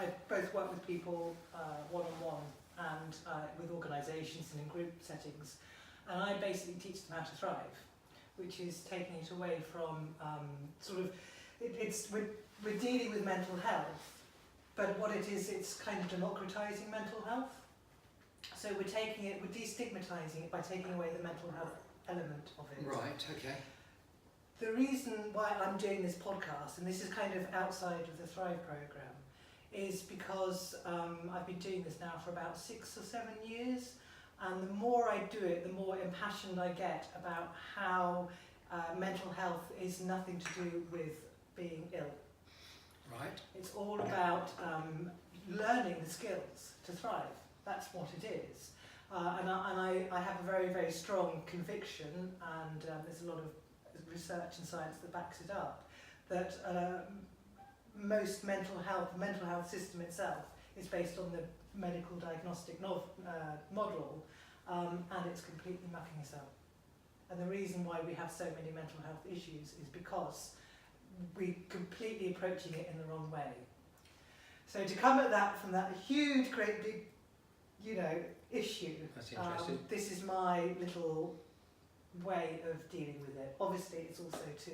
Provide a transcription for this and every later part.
I both work with people one-on-one and with organisations and in group settings, and I basically teach them how to thrive, which is taking it away from we're dealing with mental health, but what it is, it's kind of democratising mental health. So we're destigmatising it by taking away the mental health element of it. Right, okay. The reason why I'm doing this podcast, and this is kind of outside of the Thrive programme, is because I've been doing this now for about 6 or 7 years, and the more I do it, the more impassioned I get about how mental health is nothing to do with being ill. Right. It's all about learning the skills to thrive. That's what it is. And I have a very, very strong conviction, and there's a lot of research and science that backs it up, that most mental health system itself is based on the medical diagnostic model, and it's completely mucking us up. And the reason why we have so many mental health issues is because we're completely approaching it in the wrong way. So to come at that from that huge, great big, issue, That's interesting. this is my little way of dealing with it. Obviously, it's also to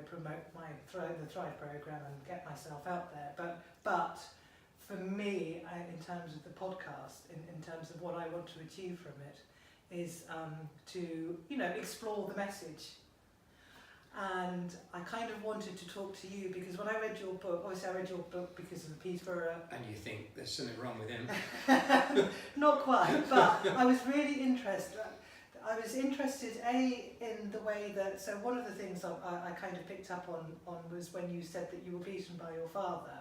promote the Thrive programme and get myself out there. But for me, in terms of the podcast, in terms of what I want to achieve from it, is to explore the message. And I kind of wanted to talk to you because when I read your book, obviously I read your book because of Peterborough. And you think there's something wrong with him? Not quite, but I was really interested. I was interested, in the way that, so one of the things I kind of picked up on was when you said that you were beaten by your father,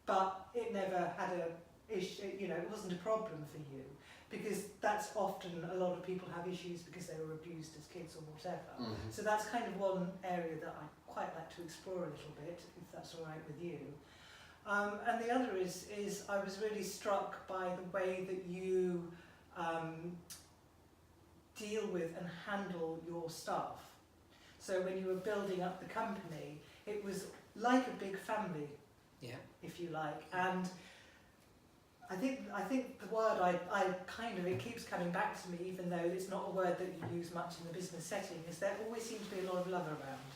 but it never had a issue, it wasn't a problem for you, because that's often, a lot of people have issues because they were abused as kids or whatever. Mm-hmm. So that's kind of one area that I quite like to explore a little bit, if that's all right with you. And the other is I was really struck by the way that you deal with and handle your staff. So when you were building up the company, it was like a big family, if you like. And I think the word it keeps coming back to me, even though it's not a word that you use much in the business setting, is there always seems to be a lot of love around.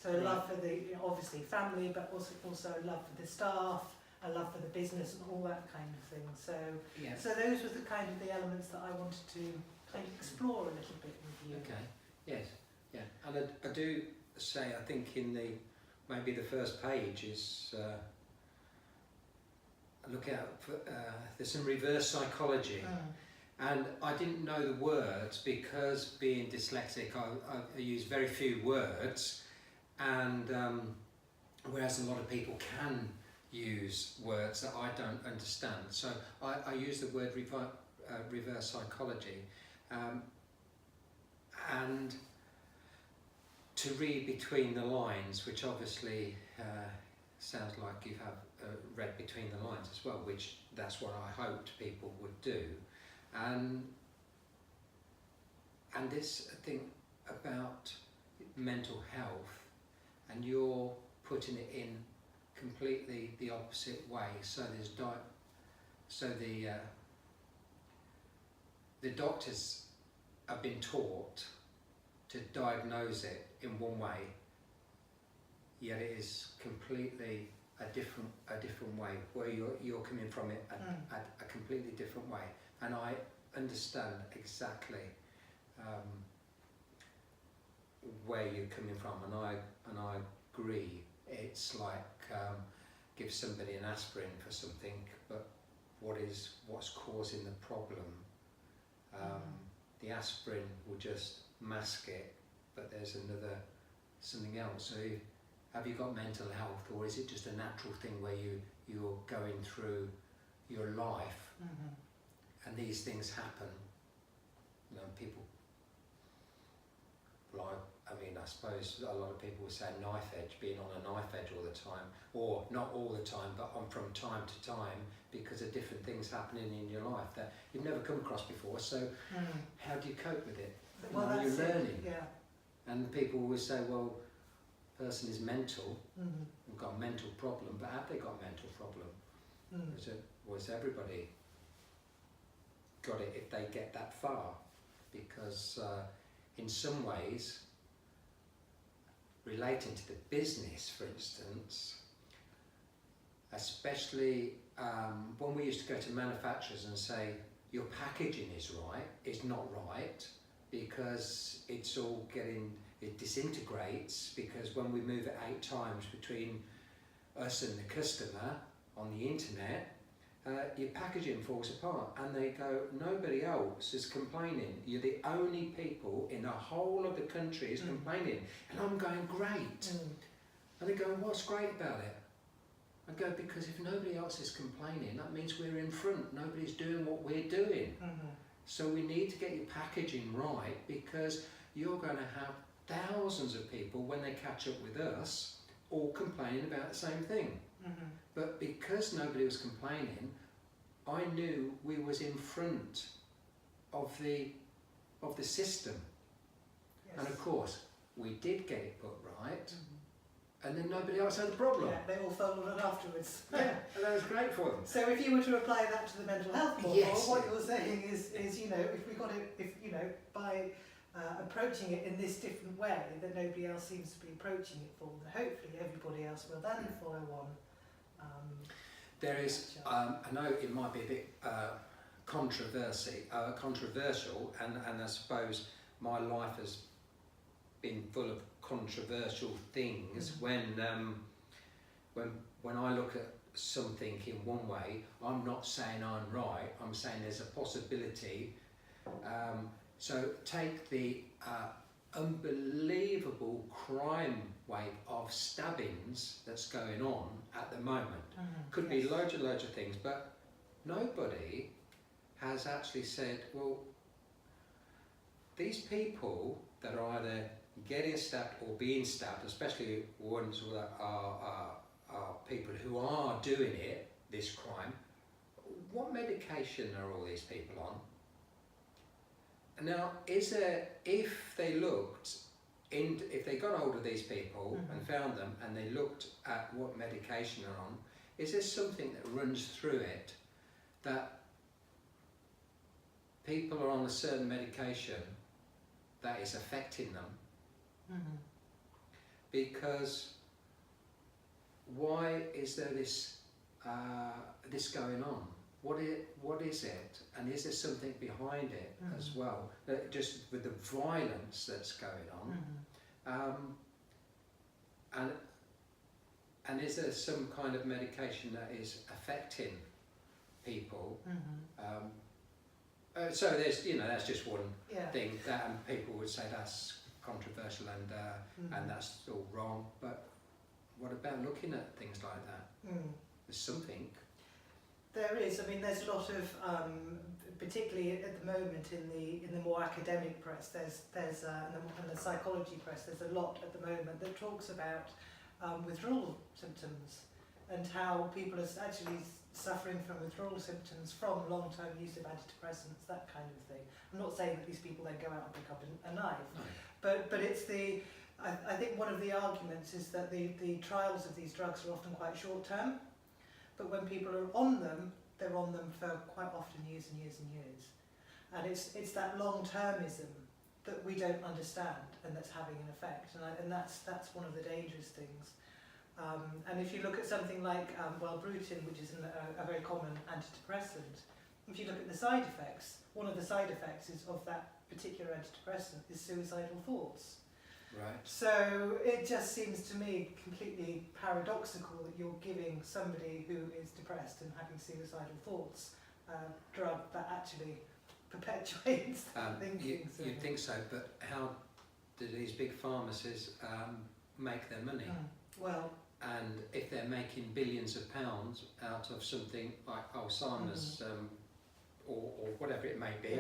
So a love for the obviously family, but also a love for the staff, a love for the business, and all that kind of thing. So those were the kind of the elements that I wanted to kind of explore a little bit with you. Okay. Yes. Yeah. And I do say, I think in maybe the first page is look out for there's some reverse psychology. And I didn't know the words because being dyslexic I use very few words, and whereas a lot of people can use words that I don't understand, so I use the word reverse psychology, and to read between the lines, which obviously sounds like you have read between the lines as well, which that's what I hoped people would do. And this thing about mental health, and you're putting it in completely the opposite way. So the doctors have been taught to diagnose it in one way, yet it is completely a different way, where you're coming from it a completely different way. And I understand exactly where you're coming from, and I agree. It's like give somebody an aspirin for something, but what's causing the problem? The aspirin will just mask it, but there's something else. So have you got mental health, or is it just a natural thing where you're going through your life, and these things happen? People, I suppose a lot of people would say knife edge, being on a knife edge all the time, or not all the time, but from time to time, because of different things happening in your life that you've never come across before. So how do you cope with it? Well, you're learning. Yeah. And people always say, well, person is mental, Mm-hmm. we've got a mental problem, but have they got a mental problem? Mm. Was everybody got it if they get that far? Because in some ways, relating to the business, for instance, especially when we used to go to manufacturers and say, your packaging is right, it's not right, because it's all it disintegrates, because when we move it 8 times between us and the customer on the internet, your packaging falls apart. And they go, nobody else is complaining. You're the only people in the whole of the country is complaining. And I'm going, great. Mm. And they're going, what's great about it? I go, because if nobody else is complaining, that means we're in front. Nobody's doing what we're doing. Mm-hmm. So we need to get your packaging right, because you're going to have thousands of people, when they catch up with us, all complaining about the same thing. Mm-hmm. But because nobody was complaining, I knew we was in front of the system. Yes. And of course, we did get it put right, Mm-hmm. and then nobody else had a problem. Yeah, they all folded afterwards. Yeah, and that was great for them. So if you were to apply that to the mental health model, Yes. what you're saying is if we got it, by approaching it in this different way that nobody else seems to be approaching it for, then hopefully everybody else will then follow on. There is, I know it might be a bit controversial, and I suppose my life has been full of controversial things. Mm-hmm. When I look at something in one way, I'm not saying I'm right, I'm saying there's a possibility. So take the unbelievable crime wave of stabbings that's going on at the moment. Mm-hmm. Could be loads of things, but nobody has actually said, well, these people that are either getting stabbed or being stabbed, especially ones that are people who are doing it, this crime, what medication are all these people on? Now, if they got hold of these people Mm-hmm. and found them, and they looked at what medication they're on, is there something that runs through it that people are on a certain medication that is affecting them? Mm-hmm. Because why is there this going on? What is it, and is there something behind it as well? Just with the violence that's going on, and is there some kind of medication that is affecting people? So there's, that's just one thing that, and people would say that's controversial and that's all wrong. But what about looking at things like that? There's something. There is. I mean, there's a lot of, particularly at the moment in the more academic press, there's and the psychology press. There's a lot at the moment that talks about withdrawal symptoms and how people are actually suffering from withdrawal symptoms from long-term use of antidepressants, that kind of thing. I'm not saying that these people then go out and pick up a knife, but it's the. I think one of the arguments is that the trials of these drugs are often quite short-term. But when people are on them, they're on them for quite often years and years and years. And it's that long-termism that we don't understand and that's having an effect. And that's one of the dangerous things. And if you look at something like Wellbrutin, which is a very common antidepressant, if you look at the side effects, one of the side effects of that particular antidepressant is suicidal thoughts. Right. So it just seems to me completely paradoxical that you're giving somebody who is depressed and having suicidal thoughts a drug that actually perpetuates that thinking. You'd think so, but how do these big pharmacies make their money? Well, and if they're making billions of pounds out of something like Alzheimer's or whatever it may be,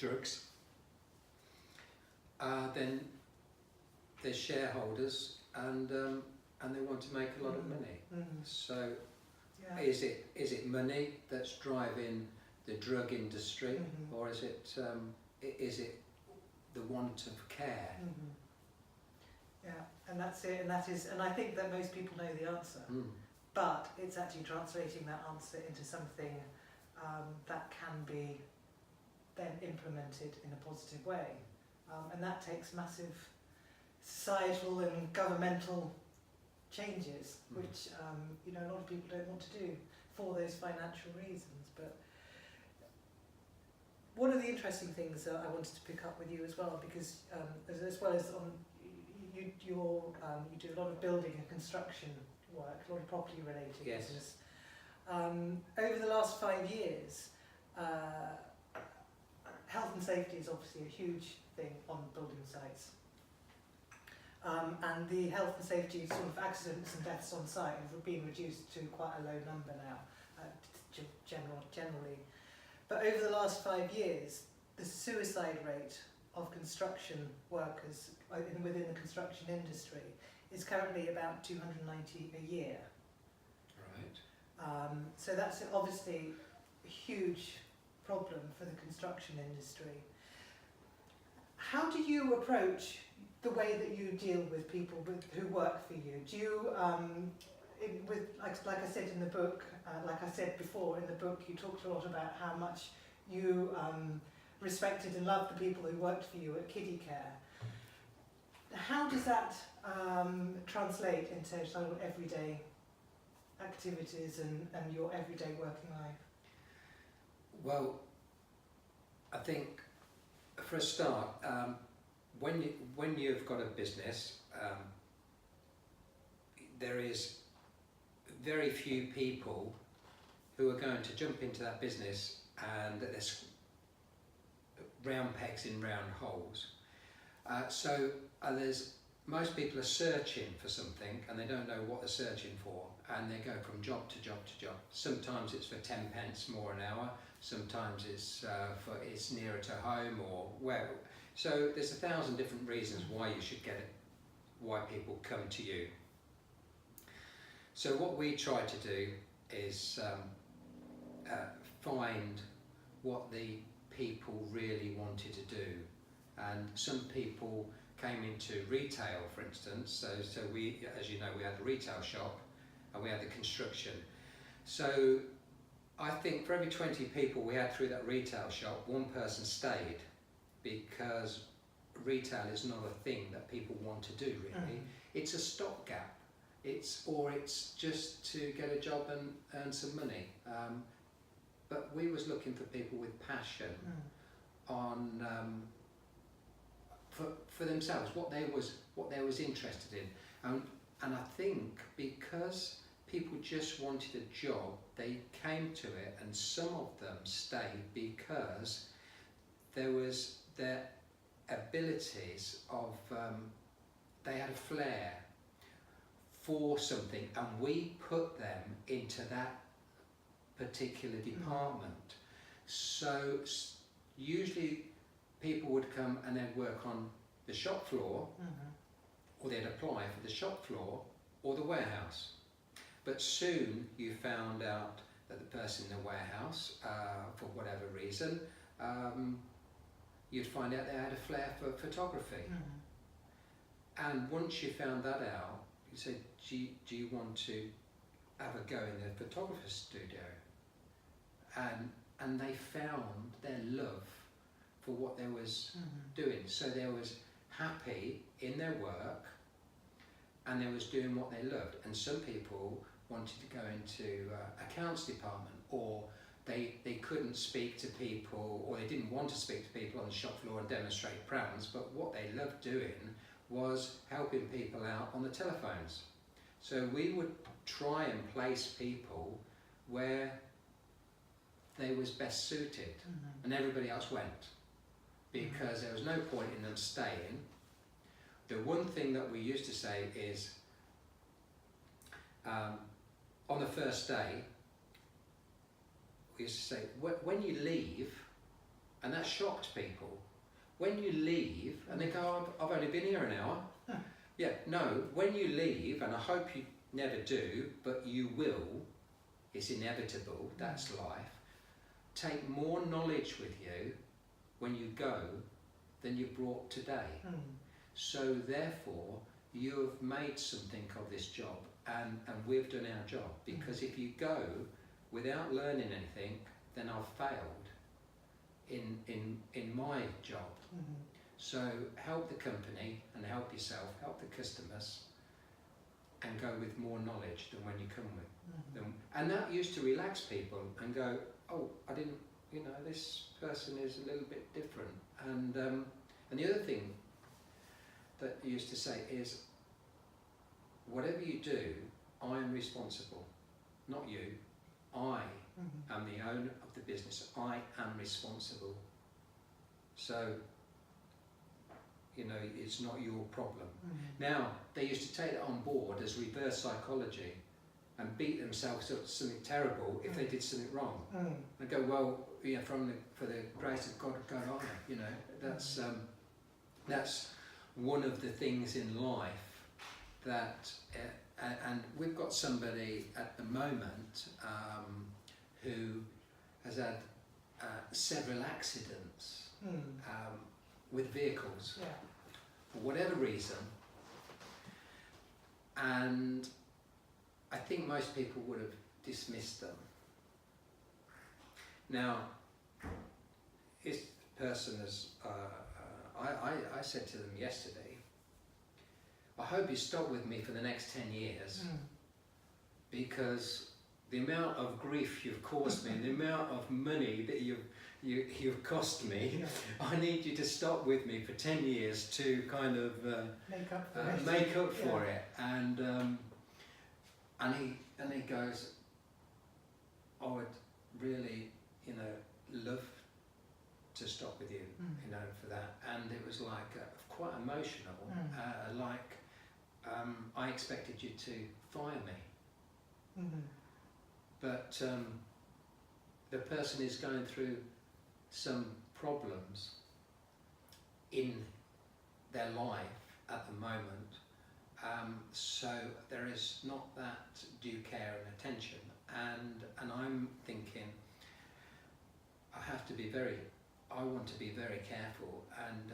drugs, then there's shareholders and they want to make a lot of money. So is it money that's driving the drug industry, or is it the want of care? Yeah, and that's it, and I think that most people know the answer, but it's actually translating that answer into something that can be then implemented in a positive way, and that takes massive societal and governmental changes, which you know, a lot of people don't want to do for those financial reasons. But one of the interesting things that I wanted to pick up with you as well, because as well as on you do a lot of building and construction work, a lot of property related business. Over the last 5 years, health and safety is obviously a huge thing on building sites. And the health and safety sort of accidents and deaths on site have been reduced to quite a low number now, generally. But over the last 5 years, the suicide rate of construction workers within the construction industry is currently about 290 a year. Right. So that's obviously a huge problem for the construction industry. How do you approach the way that you deal with people who work for you? Do you, like I said in the book, like I said before in the book, you talked a lot about how much you respected and loved the people who worked for you at Kiddicare. How does that translate into sort of everyday activities and your everyday working life? Well, I think for a start, when you've got a business, there is very few people who are going to jump into that business and there's round pegs in round holes. So most people are searching for something and they don't know what they're searching for, and they go from job to job to job. Sometimes it's for 10 pence more an hour, sometimes it's nearer to home or where. So there's 1,000 different reasons why you should get it, why people come to you. So what we try to do is find what the people really wanted to do, and some people came into retail, for instance. So we, as you know, we had the retail shop and we had the construction. So I think for every 20 people we had through that retail shop, one person stayed, because retail is not a thing that people want to do really. It's a stopgap. It's just to get a job and earn some money. But we was looking for people with passion on for themselves, what they was interested in, and I think because people just wanted a job, they came to it, and some of them stayed because there was their abilities of they had a flair for something, and we put them into that particular department. So usually people would come and they'd work on the shop floor, or they'd apply for the shop floor or the warehouse. But soon you found out that the person in the warehouse, for whatever reason, you'd find out they had a flair for photography. And once you found that out, you said, do you want to have a go in the photographer's studio? And they found their love for what they was doing. So they was happy in their work and they was doing what they loved. And some people wanted to go into accounts department, or they couldn't speak to people, or they didn't want to speak to people on the shop floor and demonstrate brands, but what they loved doing was helping people out on the telephones. So we would try and place people where they was best suited, and everybody else went, because there was no point in them staying. The one thing that we used to say is, on the first day, we used to say, when you leave, and that shocked people, when you leave, and they go, I've only been here an hour. Yeah, no, when you leave, and I hope you never do, but you will, it's inevitable, that's life, take more knowledge with you when you go than you brought today. So therefore, you've made something of this job, and we've done our job. Because if you go without learning anything, then I've failed in my job. So help the company and help yourself, help the customers, and go with more knowledge than when you come with them. And that used to relax people and go, oh, I didn't, you know, this person is a little bit different. And the other thing that you used to say is, whatever you do, I am responsible, not you. I am the owner of the business. I am responsible. So, you know, it's not your problem. Now, they used to take that on board as reverse psychology and beat themselves up to something terrible if they did something wrong. And go, well, you know, for the grace of God, go on. You know, that's one of the things in life that, and we've got somebody at the moment who has had several accidents with vehicles for whatever reason, and I think most people would have dismissed them. Now, this person has, I said to them yesterday, I hope you stop with me for the next 10 years, because the amount of grief you've caused me and the amount of money that you've cost me, I need you to stop with me for 10 years to kind of make up for it. And he goes, I would really, you know, love to stop with you, you know, for that. And it was like quite emotional, like I expected you to fire me. But the person is going through some problems in their life at the moment, so there is not that due care and attention, and I'm thinking I want to be very careful, and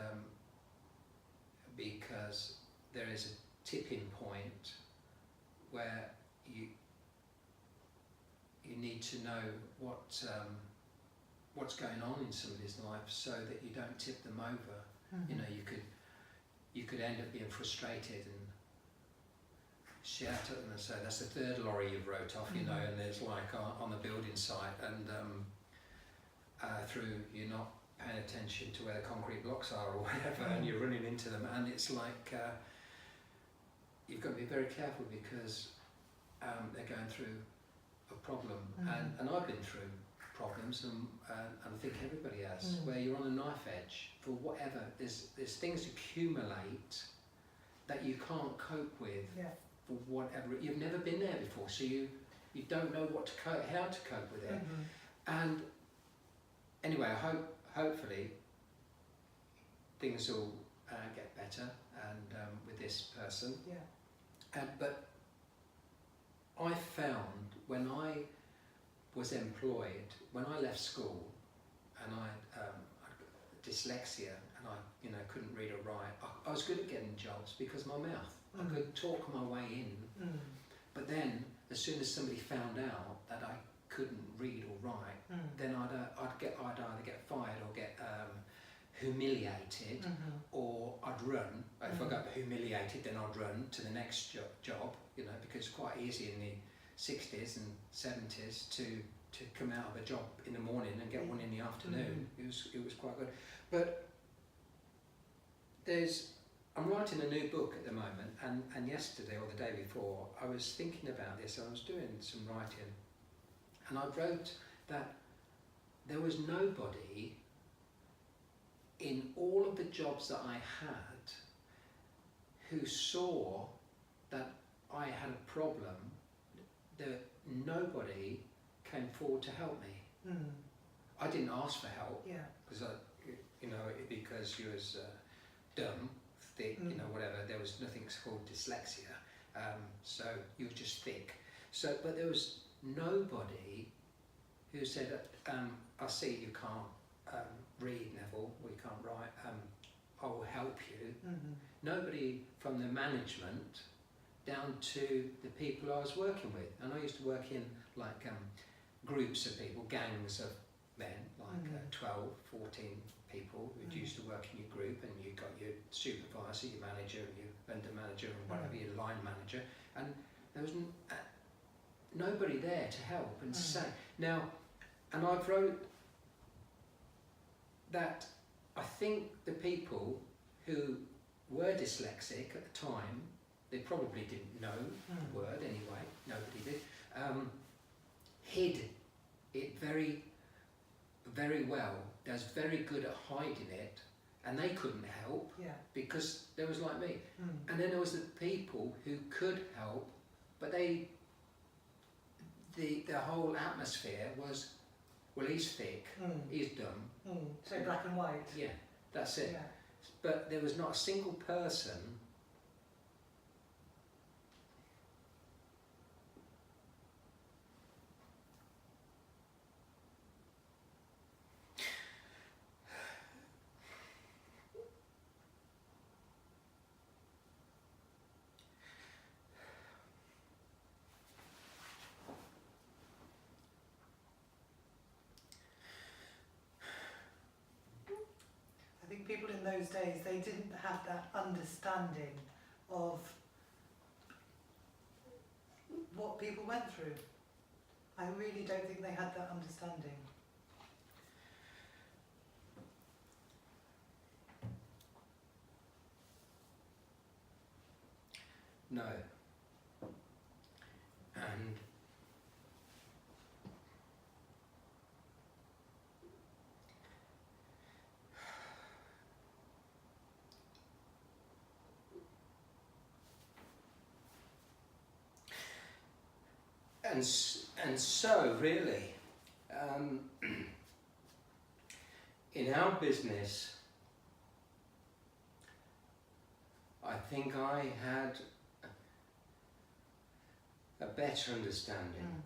because there is a tipping point where you need to know what's going on in somebody's life so that you don't tip them over. You know, you could end up being frustrated and shout at them and say, that's the third lorry you've wrote off, you know, and there's like on the building site, and through you're not paying attention to where the concrete blocks are or whatever, and you're running into them, and it's like you've got to be very careful, because they're going through a problem, and I've been through problems, and I think everybody has, where you're on a knife edge for whatever. There's things accumulate that you can't cope with for whatever. You've never been there before, so you don't know how to cope with it. And anyway, hopefully things will get better, and with this person. But I found when I was employed, when I left school, and I had dyslexia, and I couldn't read or write, I was good at getting jobs because of my mouth. I could talk my way in. But then, as soon as somebody found out that I couldn't read or write, then I'd either get fired or get humiliated, or I'd run. If I got humiliated, then I'd run to the next job, you know, because it's quite easy in the 60s and 70s to come out of a job in the morning and get one in the afternoon. It was quite good. But I'm writing a new book at the moment, and yesterday or the day before I was thinking about this. I was doing some writing, and I wrote that there was nobody in all of the jobs that I had who saw that I had a problem, that nobody came forward to help me. I didn't ask for help, because because you was dumb, thick, you know, whatever. There was nothing called dyslexia, so you were just thick. So, but there was nobody who said, I see you can't read, Neville, or you can't write, I will help you. nobody from the management down to the people I was working with. And I used to work in like groups of people, gangs of men, like 12, 14 people who used to work in your group, and you got your supervisor, your manager, and your under manager, and whatever, your line manager, and there was nobody there to help and say. Now, and I wrote that I think the people who were dyslexic at the time, they probably didn't know the word anyway, nobody did, hid it very, very well. They was very good at hiding it, and they couldn't help because they was like me. And then there was the people who could help, but the whole atmosphere was, well, he's thick, he's dumb. So black and white. Yeah, that's it. Yeah. But there was not a single person I think people in those days, they didn't have that understanding of what people went through. I really don't think they had that understanding. no. And so really, in our business, I think I had a better understanding.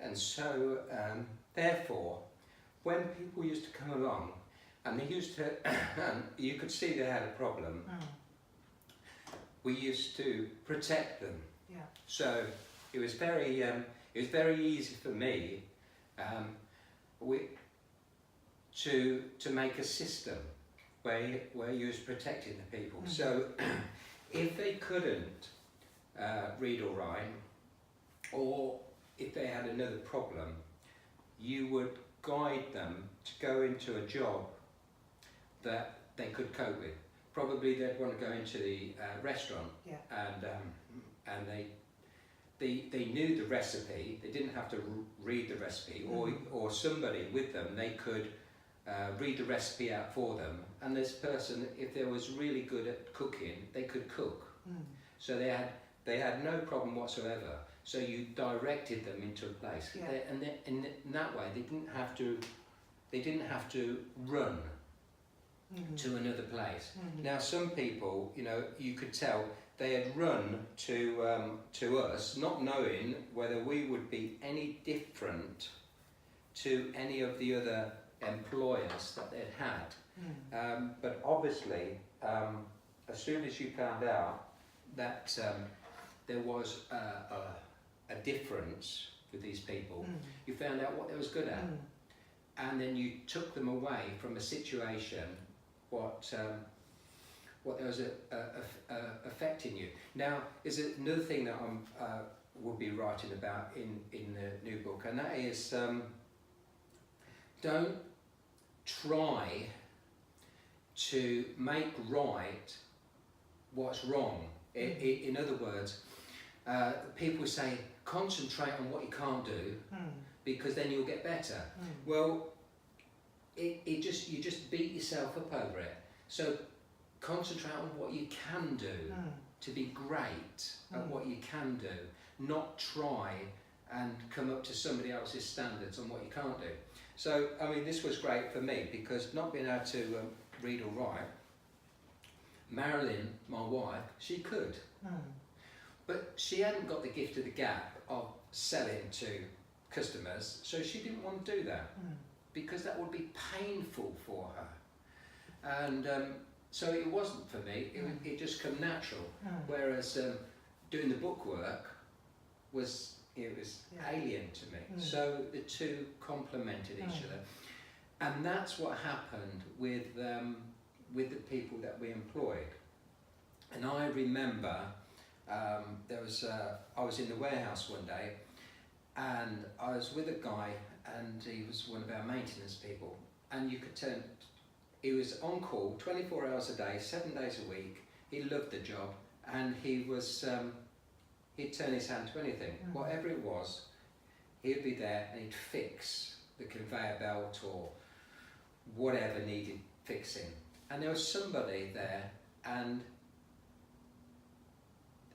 And so, therefore, when people used to come along, and they used to, you could see they had a problem, we used to protect them. Yeah. So it was very easy for me to make a system where you was protecting the people. So if they couldn't read or rhyme, or if they had another problem, you would guide them to go into a job that they could cope with. Probably they'd want to go into the restaurant, and they knew the recipe. They didn't have to read the recipe, or somebody with them, they could read the recipe out for them. And this person, if they was really good at cooking, they could cook. So they had no problem whatsoever. So you directed them into a place, and in that way they didn't have to run to another place. Now some people, you could tell they had run to us, not knowing whether we would be any different to any of the other employers that they'd had. But obviously, as soon as you found out that there was a difference with these people, you found out what they was good at, and then you took them away from a situation what there was affecting you. Now, is another thing that I will be writing about in the new book, and that is don't try to make right what's wrong. In other words, people say concentrate on what you can't do, because then you'll get better. Well, you just beat yourself up over it. So concentrate on what you can do to be great at what you can do, not try and come up to somebody else's standards on what you can't do. So, I mean, this was great for me, because not being able to read or write, Marilyn, my wife, she could. But she hadn't got the gift of the gab of selling to customers, so she didn't want to do that, because that would be painful for her. And so it wasn't for me, it just come natural. Whereas doing the book work was alien to me. So the two complemented each other. And that's what happened with the people that we employed. And I remember I was in the warehouse one day, and I was with a guy, and he was one of our maintenance people, and you could tell he was on call 24 hours a day, 7 days a week. He loved the job, and he'd turn his hand to anything, whatever it was. He'd be there and he'd fix the conveyor belt or whatever needed fixing. And there was somebody there, and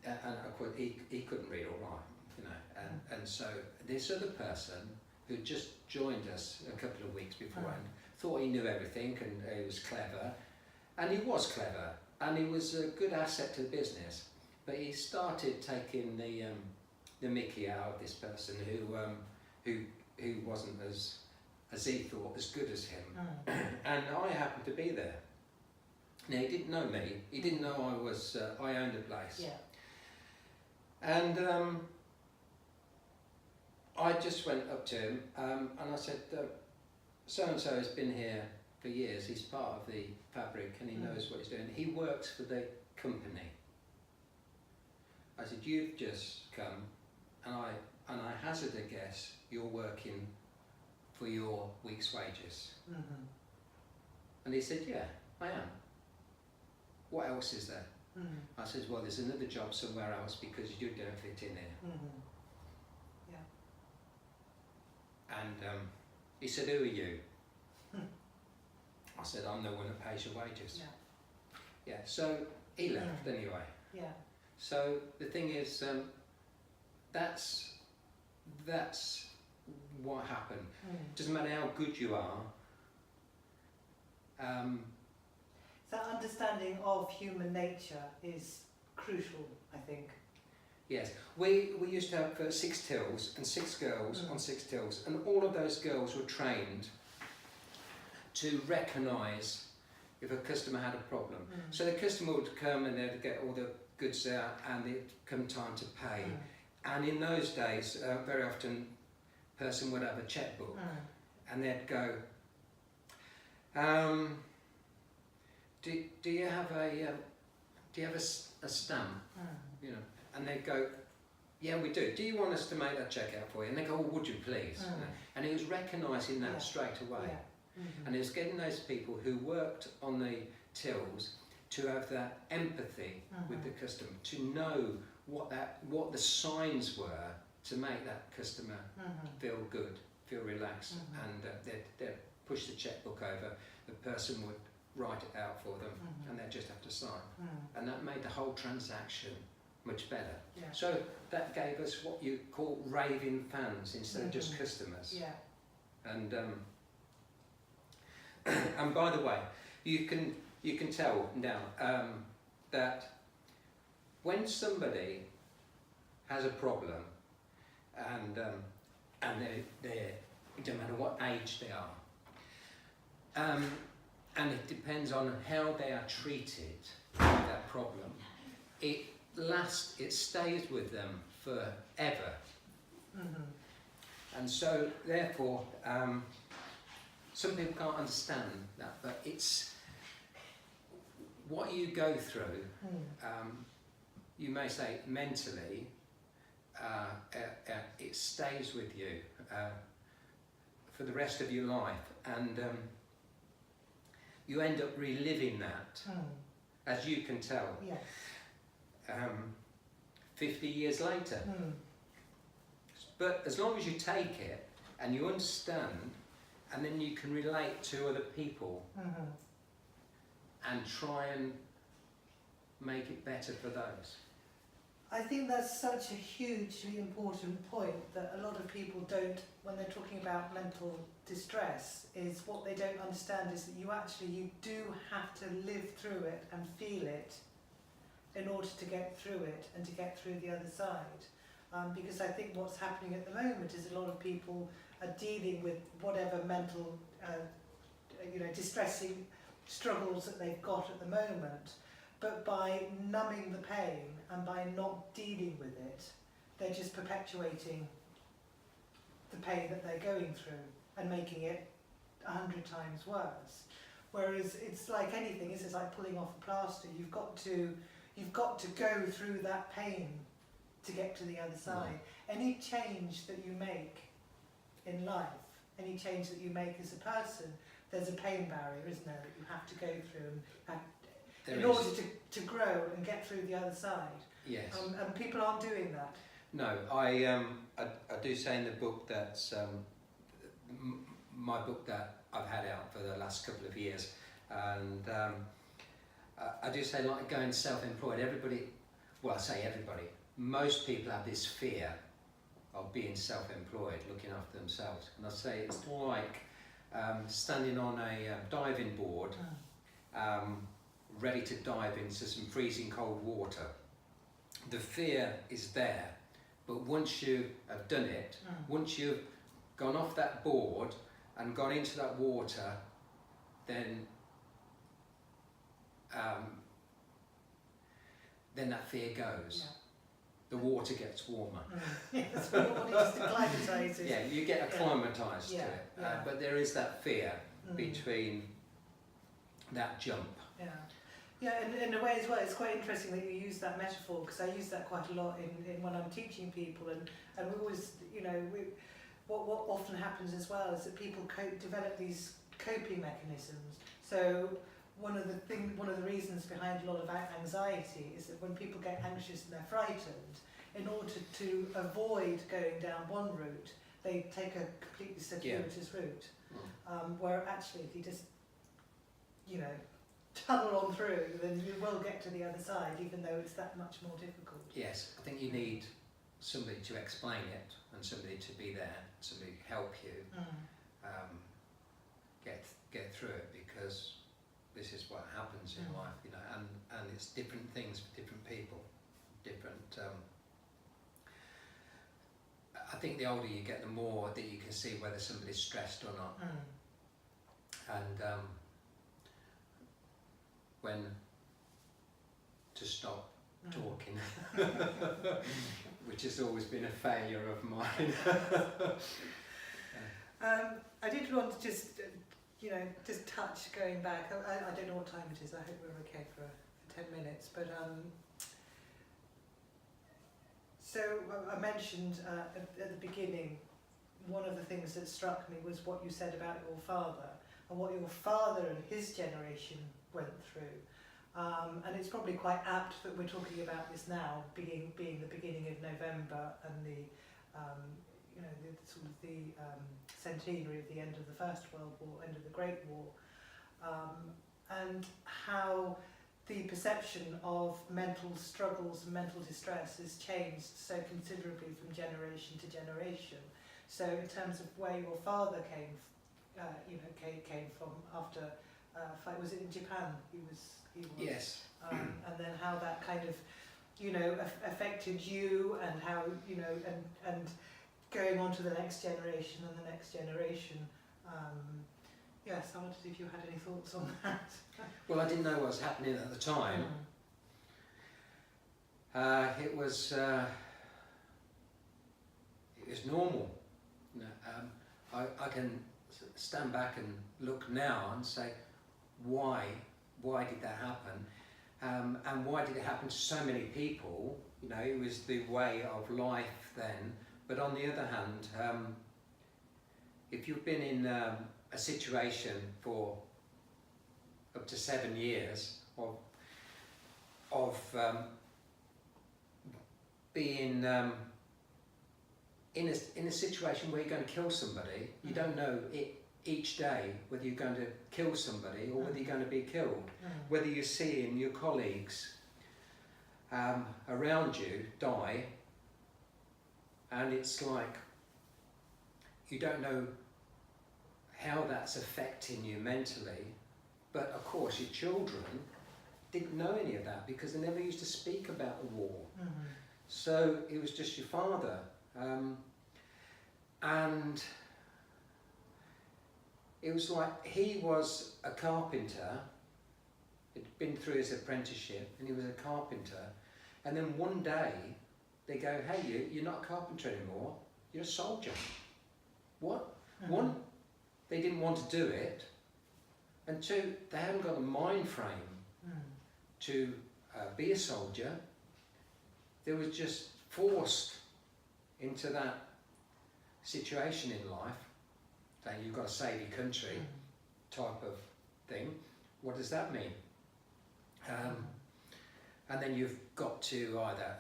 of course he couldn't read or write, you know, and so this other person who just joined us a couple of weeks beforehand thought he knew everything, and he was clever, and he was clever, and he was a good asset to the business. But he started taking the mickey out of this person who wasn't as he thought as good as him, and I happened to be there. Now he didn't know me. He didn't know I owned the place. Yeah. And I just went up to him and I said, so and so has been here for years. He's part of the fabric and he knows what he's doing. He works for the company. I said, you've just come, and I hazard a guess you're working for your week's wages. And he said, yeah, I am. What else is there? I said, well, there's another job somewhere else because you don't fit in here. Yeah. And he said, who are you? I said, I'm the one that pays your wages. Yeah, so he left anyway. Yeah. So the thing is, that's what happened. Doesn't matter how good you are. That understanding of human nature is crucial, I think. Yes, we used to have 6 tills and 6 girls on 6 tills, and all of those girls were trained to recognise if a customer had a problem. So the customer would come and they'd get all the goods out, and it'd come time to pay. And in those days, very often, a person would have a checkbook, and they'd go, do you have a stamp? You know, and they'd go, yeah, we do. Do you want us to make that check out for you? And they go, oh, would you please? You know? And it was recognising that straight away. And it was getting those people who worked on the tills to have that empathy with the customer, to know what the signs were to make that customer feel good, feel relaxed, and they'd push the checkbook over, the person would write it out for them, and they'd just have to sign. And that made the whole transaction much better. Yeah. So that gave us what you call raving fans instead of just customers. Yeah. And by the way, you can tell now that when somebody has a problem, and they're it doesn't matter what age they are, and it depends on how they are treated with that problem, it stays with them forever. And so therefore some people can't understand that, but it's what you go through. You may say mentally, it stays with you for the rest of your life, and you end up reliving that, as you can tell, 50 years later. But as long as you take it and you understand, and then you can relate to other people and try and make it better for those. I think that's such a hugely important point that a lot of people don't, when they're talking about mental distress, is what they don't understand is that you do have to live through it and feel it in order to get through it and to get through the other side. Because I think what's happening at the moment is a lot of people are dealing with whatever mental, distressing struggles that they've got at the moment, but by numbing the pain and by not dealing with it, they're just perpetuating the pain that they're going through and making it 100 times worse. Whereas it's like anything, it's like pulling off a plaster. You've got to go through that pain to get to the other side. Any change that you make in life, any change that you make as a person, there's a pain barrier, isn't there, that you have to go through in order to grow and get through the other side. Yes. And people aren't doing that. No, I do say in the book that my book that I've had out for the last couple of years, and I do say, like going self-employed, everybody, well I say everybody, most people have this fear of being self-employed, looking after themselves, and I say it's like standing on a diving board, ready to dive into some freezing cold water. The fear is there, but once you have done it, once you've gone off that board and gone into that water, then that fear goes. Yeah. The water gets warmer. Yes, your body just acclimatises. Yeah, you get acclimatised to Yeah. it. Yeah. But there is that fear between that jump. Yeah. Yeah, and in a way as well, it's quite interesting that you use that metaphor, because I use that quite a lot in when I'm teaching people, and we always, what often happens as well is that people develop these coping mechanisms. So one of the reasons behind a lot of anxiety is that when people get anxious and they're frightened, in order to avoid going down one route, they take a completely circuitous route. Where actually, if you just, tunnel on through, then you will get to the other side, even though it's that much more difficult. Yes, I think you need somebody to explain it and somebody to be there, somebody to help you get through it, because this is what happens in life, and it's different things for different people, different. I think the older you get, the more that you can see whether somebody's stressed or not, and when to stop talking, which has always been a failure of mine. I did want to just touch, going back, I don't know what time it is, I hope we're okay for 10 minutes, but so I mentioned at the beginning, one of the things that struck me was what you said about your father, and what your father and his generation went through. And it's probably quite apt that we're talking about this now, being the beginning of November, and the centenary of the end of the First World War, end of the Great War, and how the perception of mental struggles and mental distress has changed so considerably from generation to generation. So in terms of where your father came from after was it in Japan? He was. Yes. And then how that kind of, affected you, and how and going on to the next generation and the next generation. Yes, I wondered if you had any thoughts on that. Well, I didn't know what was happening at the time. It was normal. I can stand back and look now and say, why did that happen? And why did it happen to so many people? It was the way of life then. But on the other hand, if you've been in a situation for up to 7 years of being in a situation where you're going to kill somebody, you don't know each day whether you're going to kill somebody or whether you're going to be killed, whether you're seeing your colleagues around you die, and it's like you don't know how that's affecting you mentally. But of course your children didn't know any of that because they never used to speak about the war. So it was just your father, and it was like he was a carpenter He'd been through his apprenticeship and he was a carpenter. And then one day they go, hey, you're not a carpenter anymore, you're a soldier. What? One, they didn't want to do it. And two, they hadn't got the mind frame to be a soldier. They were just forced into that situation in life, saying you've got to save your country type of thing. What does that mean? And then you've got to either,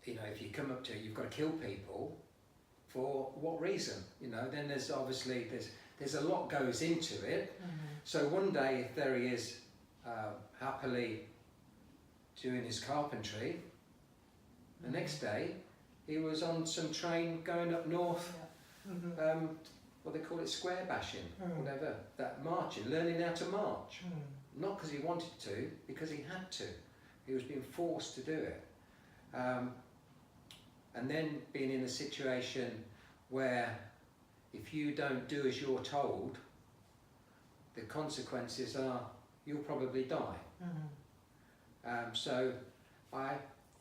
if you come up to it, you've got to kill people. For what reason? Then there's obviously, there's a lot goes into it. So one day, if there he is, happily doing his carpentry, the next day, he was on some train going up north, what they call it, square bashing, whatever, that marching, learning how to march. Not because he wanted to, because he had to. He was being forced to do it. And then being in a situation where if you don't do as you're told, the consequences are you'll probably die. So I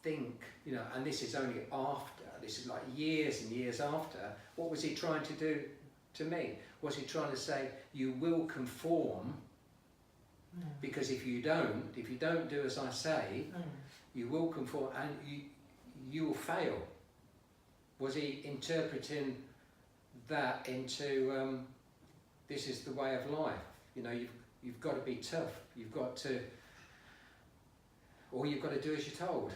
think, and this is only after, this is like years and years after, what was he trying to do to me? Was he trying to say, you will conform, because if you don't do as I say, you will conform and you will fail? Was he interpreting that into, this is the way of life? You've got to be tough, you've got to, all you've got to do as you're told.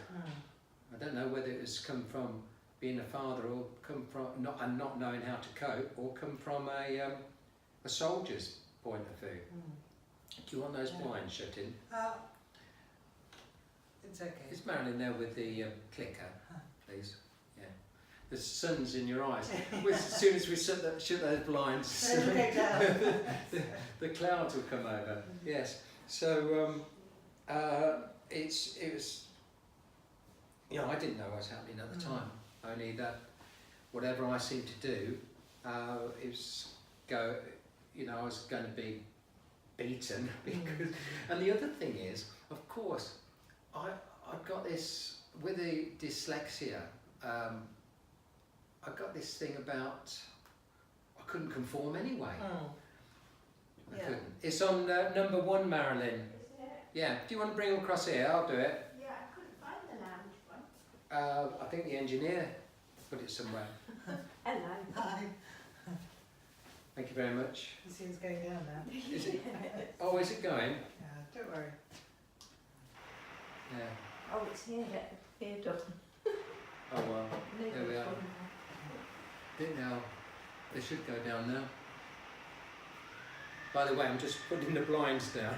I don't know whether it has come from being a father or come from not knowing how to cope, or come from a soldier's point of view. Do you want those blinds shut in? It's okay. Is Marilyn there with the clicker, please? Yeah. The sun's in your eyes. As soon as we shut those blinds, the clouds will come over. Yes. So it was. I didn't know what was happening at the time. Only that whatever I seemed to do, I was going to be beaten because. And the other thing is, of course, I've got this with the dyslexia. I got this thing about I couldn't conform anyway. I couldn't. It's on number 1, Marilyn. Is it? Yeah. Do you want to bring them across here? I'll do it. Yeah, I couldn't find the lounge one. I think the engineer put it somewhere. Hello. Hi. Thank you very much. You see it's going down now. Is it? Oh, is it going? Yeah, don't worry. Yeah. Oh, it's here done. Oh well. There we are. Now they should go down now. By the way, I'm just putting the blinds down.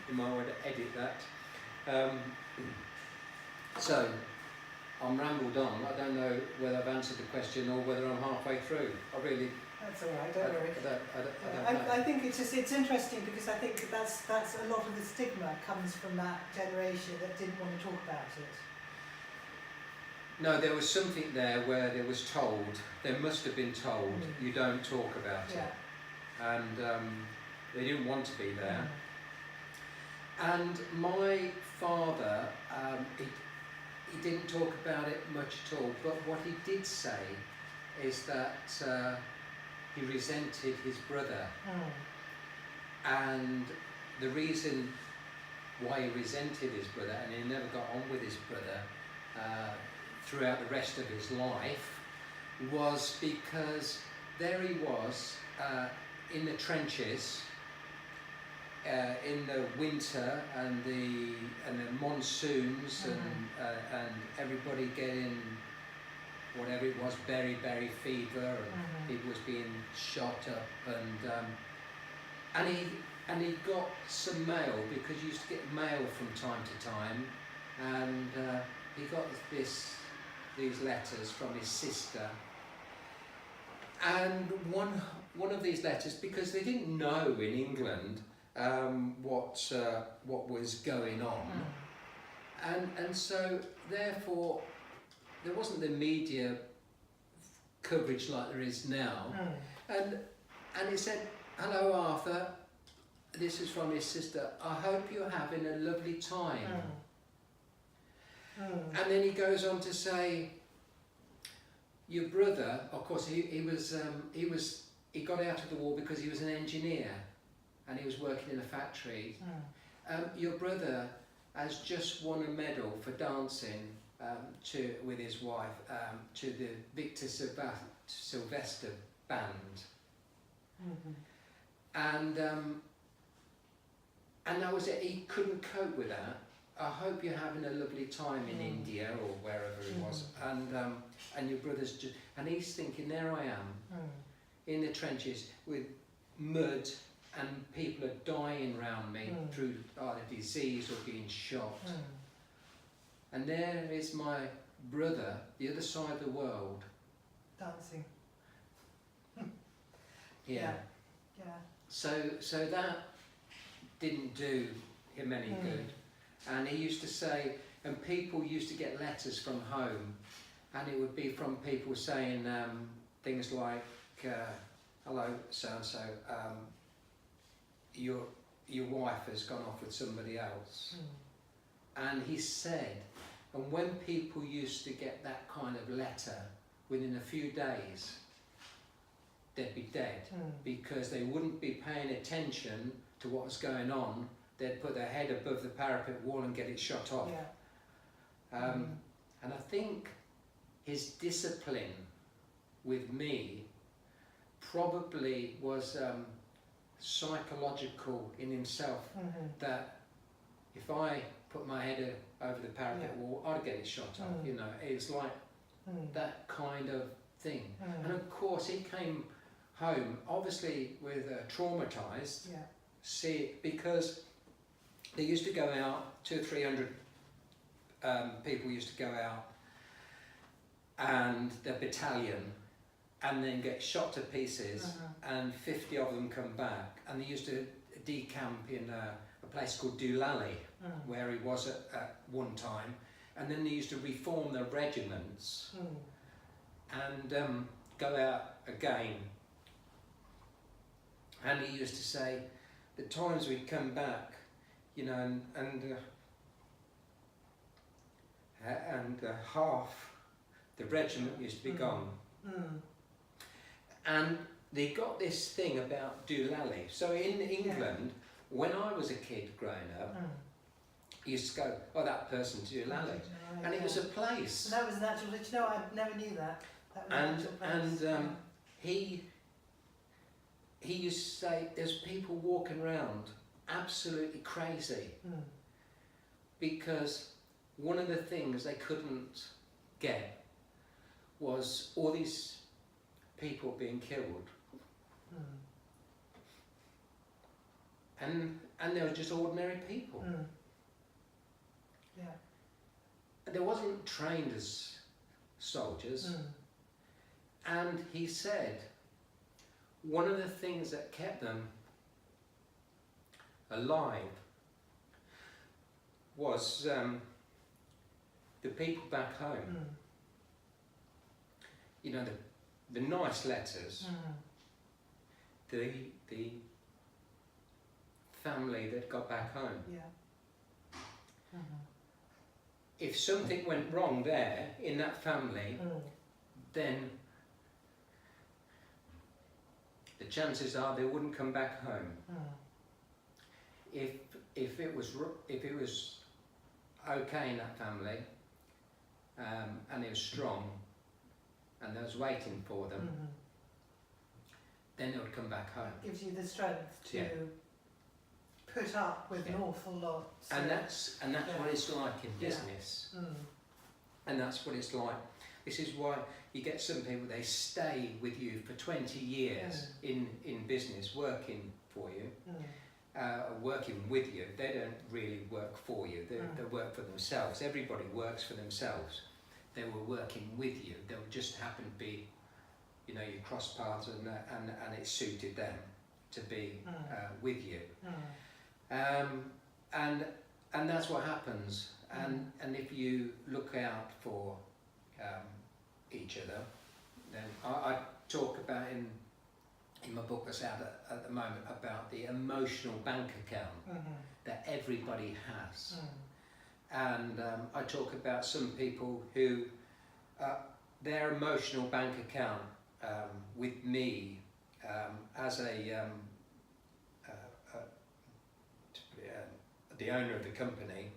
You might want to edit that. So I'm rambled on. I don't know whether I've answered the question or whether I'm halfway through. I really. That's all right. Don't worry. I don't know. I think it's interesting because I think that's a lot of the stigma comes from that generation that didn't want to talk about it. No, there was something there where there was told, there must have been told, you don't talk about it. And they didn't want to be there. And my father, he didn't talk about it much at all, but what he did say is that he resented his brother. And the reason why he resented his brother, and he never got on with his brother, throughout the rest of his life, was because there he was in the trenches in the winter and the monsoons and everybody getting whatever it was, beriberi fever, and people was being shot up, and he got some mail because he used to get mail from time to time, and he got these letters from his sister, and one of these letters, because they didn't know in England what was going on, and so therefore there wasn't the media coverage like there is now, and it said, "Hello Arthur, this is from his sister, I hope you're having a lovely time. And then he goes on to say, your brother, of course, he got out of the war because he was an engineer and he was working in a factory. Your brother has just won a medal for dancing with his wife to the Victor Sylvester band. And that was it. He couldn't cope with that. I hope you're having a lovely time in India or wherever he was. And your brother's just, and he's thinking, there I am in the trenches with mud, and people are dying around me through either disease or being shot. And there is my brother, the other side of the world, dancing. Yeah. So that didn't do him any good. And he used to say, and people used to get letters from home, and it would be from people saying things like, hello, so-and-so, your wife has gone off with somebody else. And he said, and when people used to get that kind of letter, within a few days, they'd be dead, because they wouldn't be paying attention to what was going on. They'd put their head above the parapet wall and get it shot off. And I think his discipline with me probably was psychological in himself, that if I put my head over the parapet wall, I'd get it shot off. You know, it's like that kind of thing. And of course he came home obviously with traumatised, because they used to go out, 200 or 300 people used to go out, and the battalion, and then get shot to pieces, and 50 of them come back, and they used to decamp in a place called Dyslexia, where he was at one time, and then they used to reform their regiments and go out again. And he used to say, the times we'd come back, you know, and half the regiment used to be gone. And they got this thing about Dyslexia. So in England, when I was a kid growing up, you used to go, oh, that person's Dyslexia. And it was a place. And that was an actual, you know, I never knew that. That was an actual place. He used to say, there's people walking around absolutely crazy, because one of the things they couldn't get was all these people being killed, and they were just ordinary people. They wasn't trained as soldiers. And he said one of the things that kept them alive was the people back home. You know, the nice letters, the family that got back home. If something went wrong there in that family, then the chances are they wouldn't come back home. If it was okay in that family, and it was strong, and they was waiting for them, then they would come back home. Gives you the strength to put up with an awful lot. So and that's what it's like in business. And that's what it's like. This is why you get some people, they stay with you for 20 years in business, working for you, working with you. They don't really work for you, they work for themselves. Everybody works for themselves. They were working with you. They would just happen to be, you know, you cross paths and it suited them to be with you. And that's what happens. And if you look out for each other, then I talk about in in my book that's out at the moment about the emotional bank account that everybody has. And I talk about some people who their emotional bank account with me as the owner of the company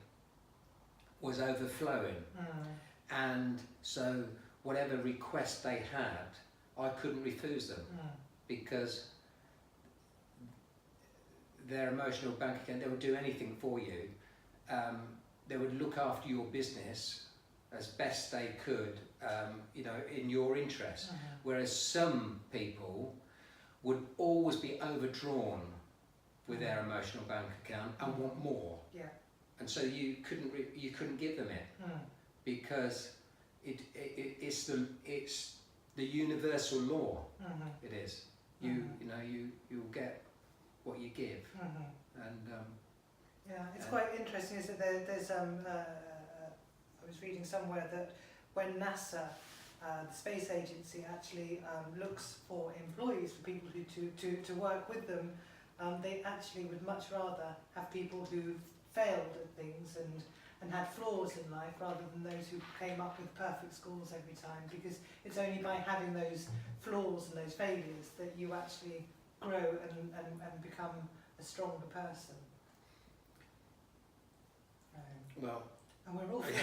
was overflowing, and so whatever request they had, I couldn't refuse them because their emotional bank account, they would do anything for you. They would look after your business as best they could, you know, in your interest. Whereas some people would always be overdrawn with their emotional bank account and want more. Yeah. And so you couldn't give them it because it's the universal law. It is. You'll get what you give. And yeah, it's quite interesting, isn't it? There's I was reading somewhere that when NASA, the space agency, actually looks for employees, for people to work with them, they actually would much rather have people who failed at things and had flaws in life rather than those who came up with perfect scores every time, because it's only by having those flaws and those failures that you actually grow and become a stronger person. well, And we're all flawed.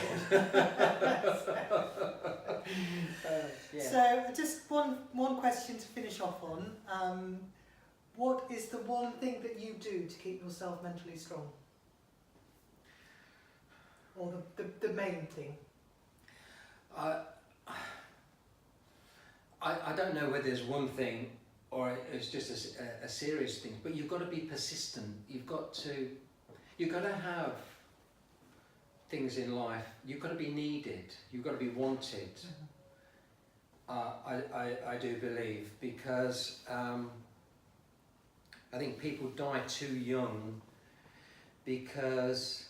yeah. So just one question to finish off on. What is the one thing that you do to keep yourself mentally strong? Or the main thing? I don't know whether there's one thing or it's just a series of things, but you've got to be persistent. You've got to have things in life. You've got to be needed. You've got to be wanted. I do believe, because I think people die too young because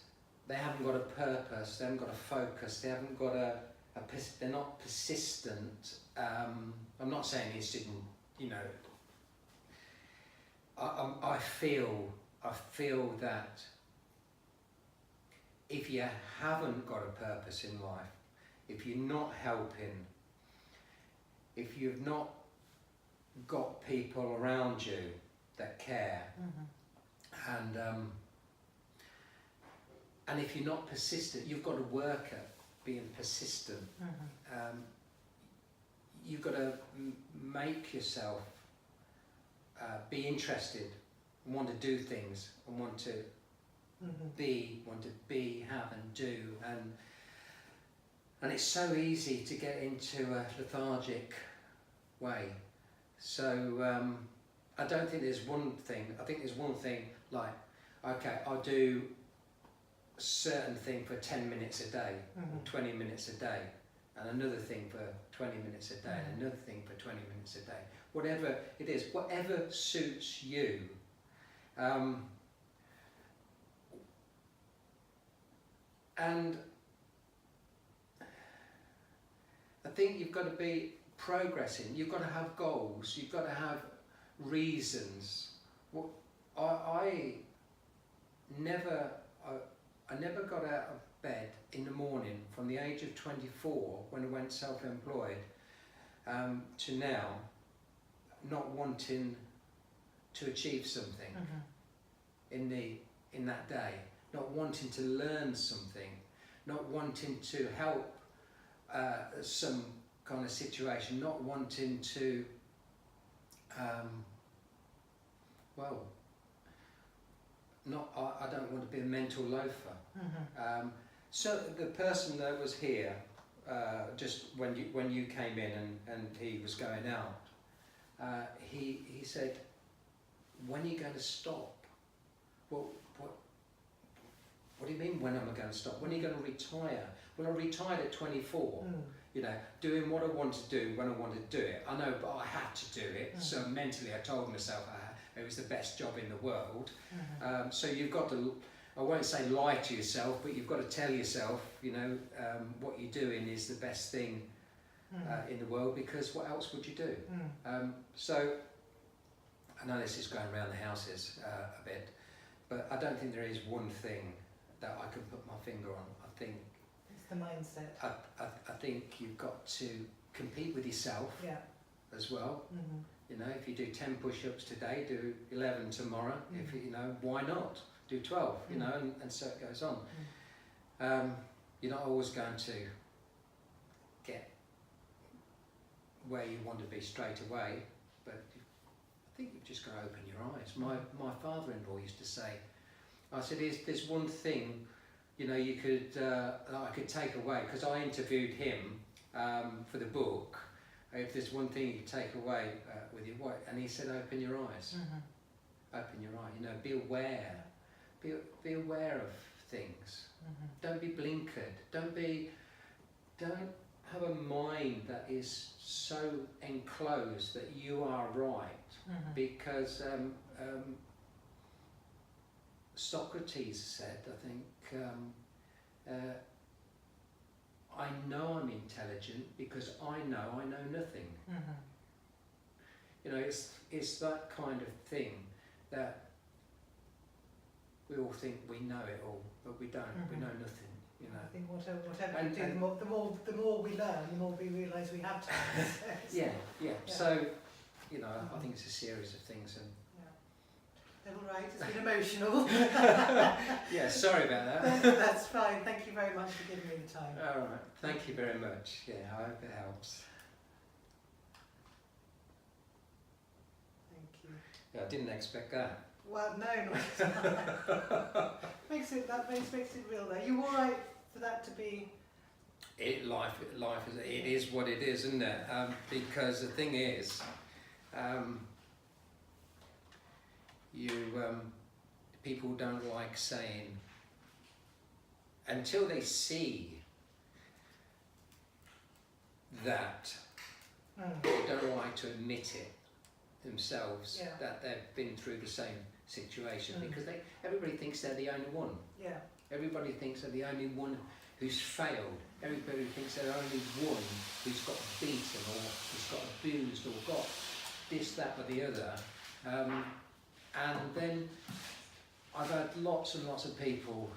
they haven't got a purpose, they haven't got a focus, they haven't got they're not persistent. I'm not saying you shouldn't, you know. I feel that if you haven't got a purpose in life, if you're not helping, if you've not got people around you that care, and if you're not persistent, you've got to work at being persistent. You've got to make yourself be interested, want to do things, and want to be, have and do, and it's so easy to get into a lethargic way. So I don't think there's one thing. I think there's one thing, like, okay, I'll do a certain thing for 10 minutes a day, or 20 minutes a day, and another thing for 20 minutes a day, and another thing for 20 minutes a day. Whatever it is, whatever suits you. And I think you've got to be progressing. You've got to have goals. You've got to have reasons. I never got out of bed in the morning from the age of 24 when I went self-employed to now, not wanting to achieve something in that day, not wanting to learn something, not wanting to help some kind of situation, not wanting to I don't want to be a mental loafer. So the person that was here just when you came in and he was going out, he said, when are you going to stop? Well, what do you mean, when am I going to stop? When are you going to retire? Well, I retired at 24, you know, doing what I wanted to do when I wanted to do it. I know, but I had to do it. So mentally I told myself it was the best job in the world. So you've got to, I won't say lie to yourself, but you've got to tell yourself, you know, what you're doing is the best thing in the world, because what else would you do? So I know this is going around the houses a bit, but I don't think there is one thing that I can put my finger on. I think It's the mindset. I think you've got to compete with yourself Yeah. as well. Mm-hmm. You know, if you do 10 push-ups today, do 11 tomorrow. If you know, why not do 12? You know, and so it goes on. You're not always going to get where you want to be straight away, but I think you've just got to open your eyes. My father-in-law used to say, I said, there's one thing, you know, you could I could take away, because I interviewed him for the book. If there's one thing you could take away with your wife, and he said, open your eyes. Open your eye. You know, be aware. Be aware of things. Don't be blinkered. Don't have a mind that is so enclosed that you are right. Because Socrates said, I think, I know I'm intelligent because I know nothing. You know, it's that kind of thing that we all think we know it all, but we don't. We know nothing. You know. I think whatever we do, the more we learn, the more we realise we have to. Yeah. So, you know, I think it's a series of things. And Neville Wright, it's been emotional. yeah, sorry about that. That's fine. Thank you very much for giving me the time. All right. Thank you very much. Yeah, I hope it helps. Thank you. Yeah, I didn't expect that. Well, no, not makes it real though. You all right for that to be? Life is what it is, isn't it? Because the thing is, people don't like saying, until they see that, they don't like to admit it themselves, that they've been through the same situation, because everybody thinks they're the only one. Yeah. Everybody thinks they're the only one who's failed. Everybody thinks they're the only one who's got beaten, or who's got abused, or got this, that, or the other. And then I've had lots and lots of people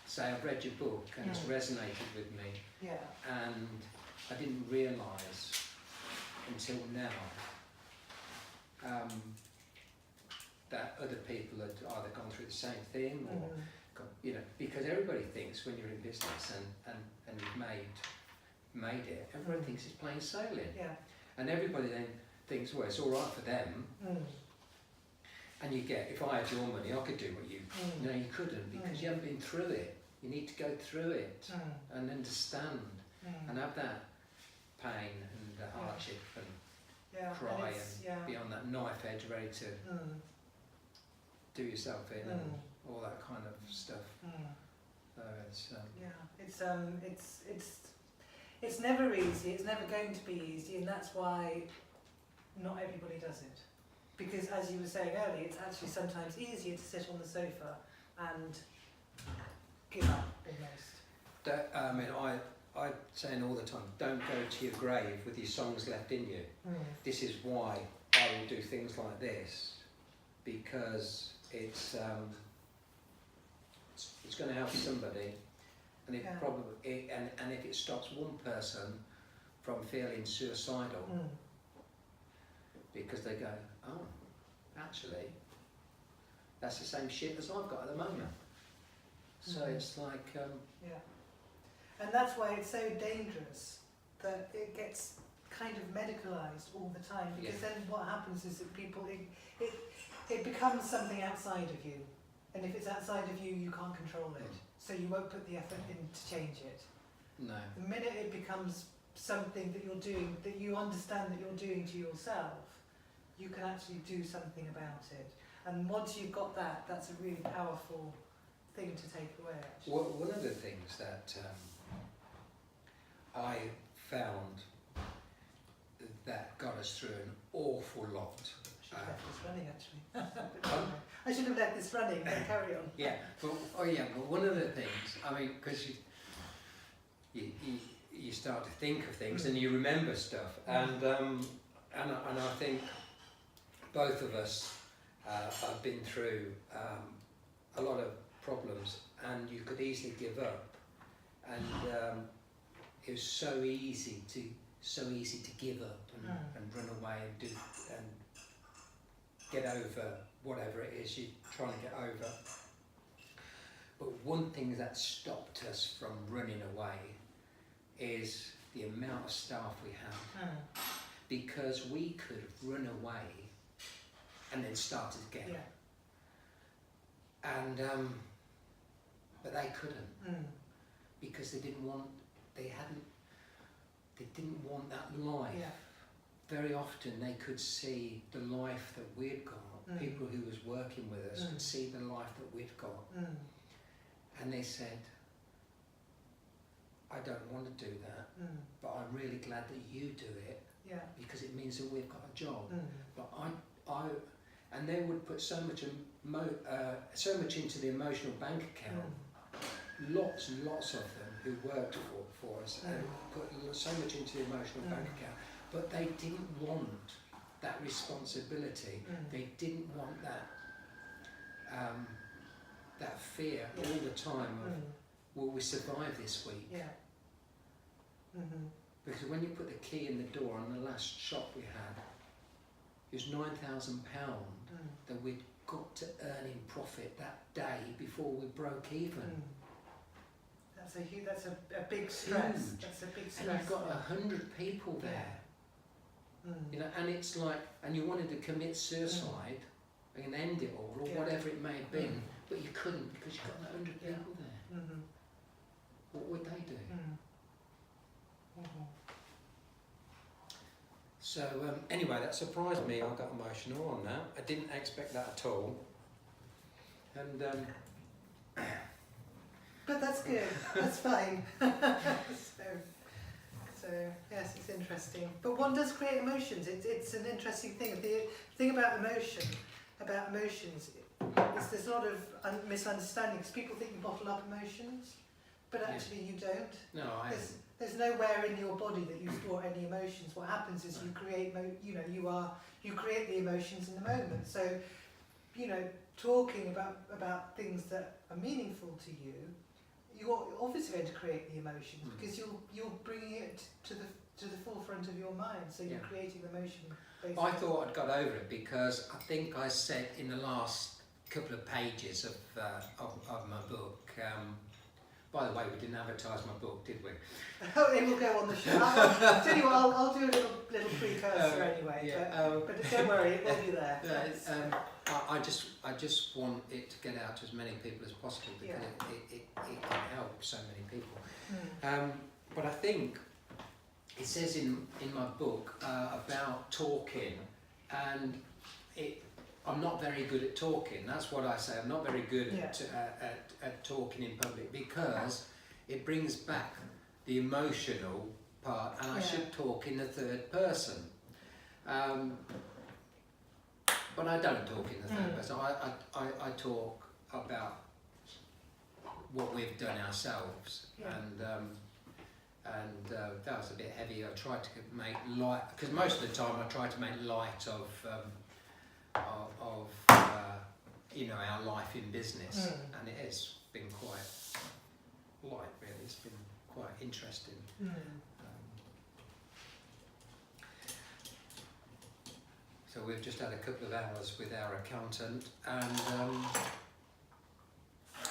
say, I've read your book and it's resonated with me. Yeah. And I didn't realise until now that other people had either gone through the same thing or, you know, because everybody thinks when you're in business and you've made it, everybody thinks it's plain sailing. Yeah. And everybody then thinks, well, it's all right for them. And you get, if I had your money, I could do what you, no, you couldn't, because you haven't been through it. You need to go through it and understand and have that pain and the hardship and cry and be on that knife edge ready to do yourself in and all that kind of stuff. So it's never easy. It's never going to be easy, and that's why not everybody does it. Because as you were saying earlier, it's actually sometimes easier to sit on the sofa and give up almost. I mean, I'm saying all the time, don't go to your grave with your songs left in you. This is why I will do things like this, because it's going to help somebody, and it probably and if it stops one person from feeling suicidal, because they go, oh, actually, that's the same shit as I've got at the moment. So it's like and that's why it's so dangerous that it gets kind of medicalised all the time, because then what happens is that people it becomes something outside of you, and if it's outside of you, you can't control it, so you won't put the effort in to change it. No. The minute it becomes something that you're doing, that you understand that you're doing to yourself, you can actually do something about it. And once you've got that, that's a really powerful thing to take away, actually. One of the things that I found that got us through an awful lot. I should have left this running, actually. I should have let this running, but carry on. But one of the things, I mean, because you start to think of things and you remember stuff, and I think both of us have been through a lot of problems, and you could easily give up, and it was so easy to give up and run away and get over whatever it is you're trying to get over. But one thing that stopped us from running away is the amount of staff we have. Because we could have run away and then started again. And but they couldn't, because they didn't want that life. Very often they could see the life that we'd got. People who was working with us could see the life that we'd got, and they said, I don't want to do that, but I'm really glad that you do it, because it means that we've got a job. But and they would put so much into the emotional bank account. Lots and lots of them who worked for us and put so much into the emotional bank account, but they didn't want that responsibility. They didn't want that fear all the time of, will we survive this week? Because when you put the key in the door on the last shop we had, it was £9,000 that we'd got to earn in profit that day before we broke even. That's a big stress. Huge. That's a big stress. And you've got 100 people there. You know, and it's like, and you wanted to commit suicide and end it all, or whatever it may have been, but you couldn't because you've got 100 people there. What would they do? So anyway, that surprised me. I got emotional on that. I didn't expect that at all. And but that's good. That's fine. So yes, it's interesting. But one does create emotions. It's an interesting thing. The thing about emotions, is there's a lot of misunderstanding, because people think you bottle up emotions, but actually you don't. No, There's nowhere in your body that you store any emotions. What happens is you create, you create the emotions in the moment. So, talking about things that are meaningful to you, you're obviously going to create the emotions, because you're bringing it to the forefront of your mind. So you're creating emotion. Basically. I thought I'd got over it because I think I said in the last couple of pages of my book. By the way, we didn't advertise my book, did we? Oh, it will go on the show. Tell you what, I'll do a little precursor anyway. But don't worry, it will be there. I just want it to get out to as many people as possible, because it can help so many people. But I think it says in my book about talking, and I'm not very good at talking. That's what I say. I'm not very good at talking in public, because it brings back the emotional part, and I should talk in the third person. But I don't talk in the third person. I talk about what we've done ourselves, and that was a bit heavy. I tried to make light, because most of the time I try to make light of our life in business, and it has been quite light, really. It's been quite interesting. So we've just had a couple of hours with our accountant,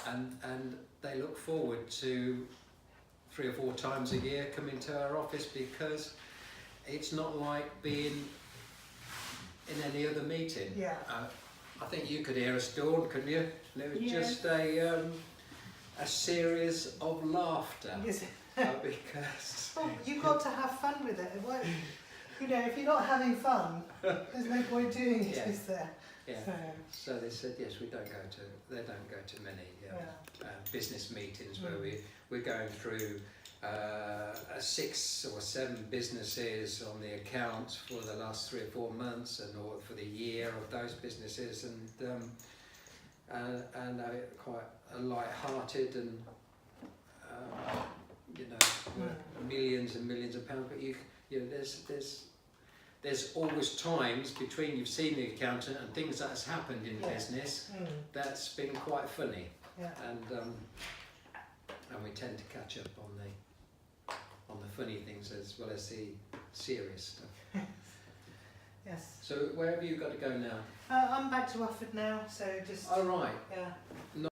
and they look forward to 3 or 4 times a year coming to our office, because it's not like being in any other meeting. I think you could hear us, Dawn, couldn't you? And it was just a series of laughter. Because you've got to have fun with it. It won't, if you're not having fun, there's no point doing it, is there? So they said yes. They don't go to many business meetings where we're going through 6 or 7 businesses on the accounts for the last 3 or 4 months, or for the year of those businesses, and quite light-hearted, and millions and millions of pounds. But there's there's always times between you've seen the accountant and things that has happened in Yeah. business Mm. that's been quite funny, Yeah. and we tend to catch up on the funny things as well as the serious stuff. Yes. So where have you got to go now? I'm back to Ufford now, so just Oh right. yeah.